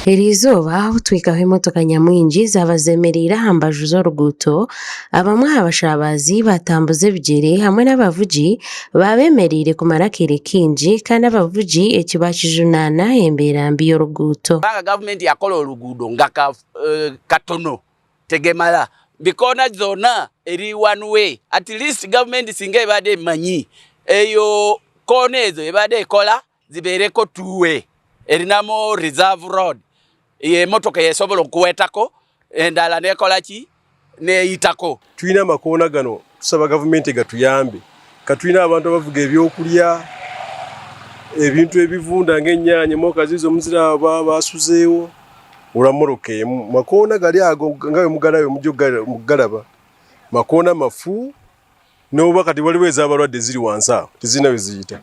Iri zuba butwikaho imotoka nyamwingi zabazemerera hambavu z'oruguuto abamwe abashabazi batambuze ebigyere hamwe n'abavugi babemerire kumara akire kingi kandi abavugi ekibakijunana embeera mbi y'oruguuto. Gavumenti yakola oluguudo nga katono tegemala bikona zona eri one way, at least government singa ebadde emanyi eyo kona ezo ebadde ekola zibeereko two way erinamo reserve road ye motoka yesobola okuwetako endala nekola ki neyitako. Tulina amakoona gano tusaba gavumenti gatuyambe katulina abantu abavuga ebyokulya ebintu ebivunda ng'ennyaanya moka zizo muzira basuzeewo olamoroke makoona gali ago ngawe mugalayo mugalaba makoona mafu n'oba kati waliwo ez'abalwadde ziri wansi awo tezirina we ziyita.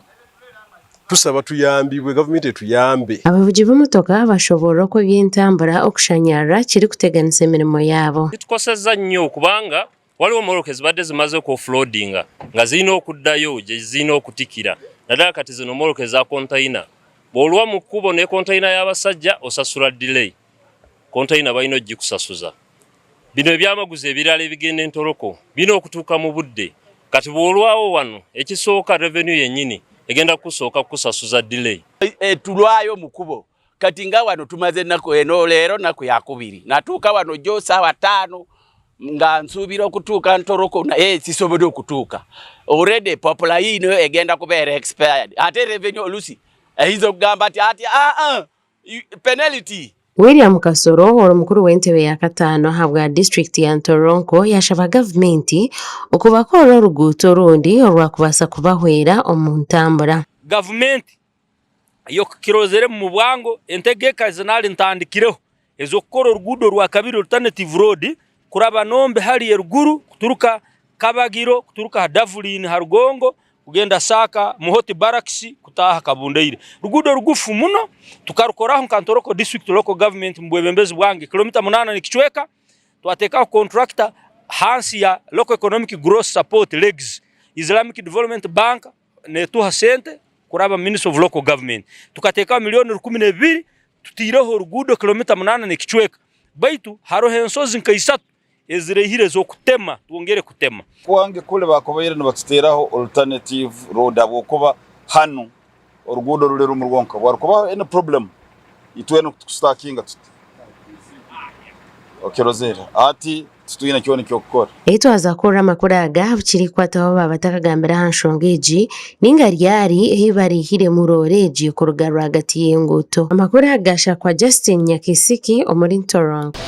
Tusaba tuyambibwe gavumenti tuyambe. Abavugi b'emmotoka basobola okubyentambula okushanyarra kiri kuteganisa emirimu yaabo. Tukosezza nnyo kubanga waliwo moroke zibadde zimaze ku offloadinga nga zirina okuddayo gye zirina okutikira naddala kati zino moroke za container bw'olwa mu kkubo ne container y'abasajja osasula delay container balina ogikusasuza. Bino ebyamaguzi ebirala ebigenda entoroko bino okutuuka mu budde kati bw'olwawo wano ekisooka revenue yennyini egenda kusooka kusasuza delay. Tulwayo mu kkubo kati nga wano tumaze ennaku eno leero nnaku yakubiri natuuka wano gyo ssaawa 5 nga nsuubira okutuuka ntoroko naye sisobodde okutuuka. Already popula yino egenda kubeera expired ate revenue olusi eyinza okugamba ati penalty. William Kasoro omukuru w'entebe ya kataano habwa district ya Ntoronko yashaba gavumenti okubakola oruguuto rundi olwakubasa kubahwera omu ntambula. Gavumenti yokukirozere mu bwango entegeka zinali ntandikireho ezokukora oruguudo rwa kabiri alternative road kuraba nombe hali eruguru kuturuka Kabagiro kuturuka Davulini Harugongo kugenda Saka Muhoti Barracks kutaha Kabundeire. Rugudo rugufu muno tukarukoraho Nkantoroko district local government mbwebembezi bwange kilomita 8 nikichweka twateka contractor hansi ya local economic growth support legs Islamic Development Bank ne tuha sente kuraba Ministry of Local Government tukateka milioni 12 tutireho rugudo kilomita 8 nikichweka baitu haro hensozi nkaisatu ezirehire zo kutema tuongere kutema kwange kule bakobayire nibatuteraho alternative road abokuba hano orugudo rulero mu rwonka bwarukuba any problem itweno kustakinga okirozera ati tutuyina kyone kyokukora etwaza kora makura aga bukiri kwataho babatakagambira hanshongeji ninga ryari ehibarihire mu roreji ku rugarwa hagati y'enguto. Amakuru agasha kwa Justin Nyakisiki omuri Ntoronko.